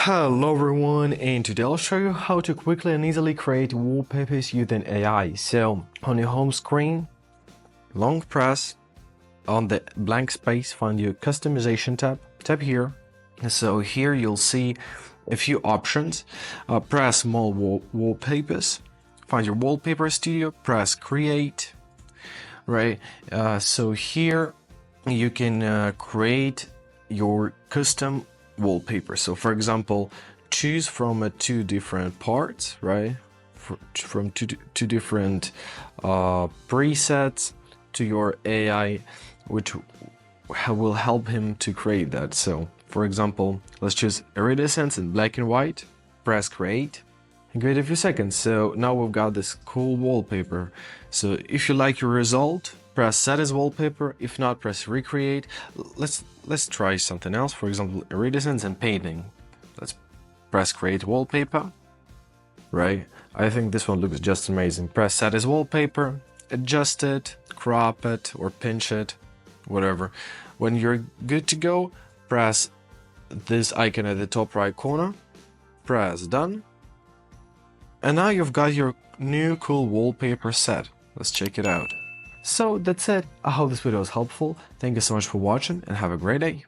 Hello everyone, and today I'll show you how to quickly and easily create wallpapers using AI. So on your home screen, long press on the blank space, find your customization tab, tap here. So here you'll see a few options. Press more wallpapers, find your wallpaper studio, press create, right? So here you can create your custom wallpaper. So for example, choose from two different parts, right? From two different presets to your AI, which will help him to create that. So for example, let's choose iridescence in black and white, press create, and wait a few seconds. So now we've got this cool wallpaper. So if you like your result, press set as wallpaper. If not, press recreate. Let's try something else. For example, iridescence and painting. Let's press create wallpaper. Right? I think this one looks just amazing. Press set as wallpaper, adjust it, crop it, or pinch it, whatever. When you're good to go, press this icon at the top right corner, press done. And now you've got your new cool wallpaper set. Let's check it out. So that's it. I hope this video was helpful. Thank you so much for watching and have a great day.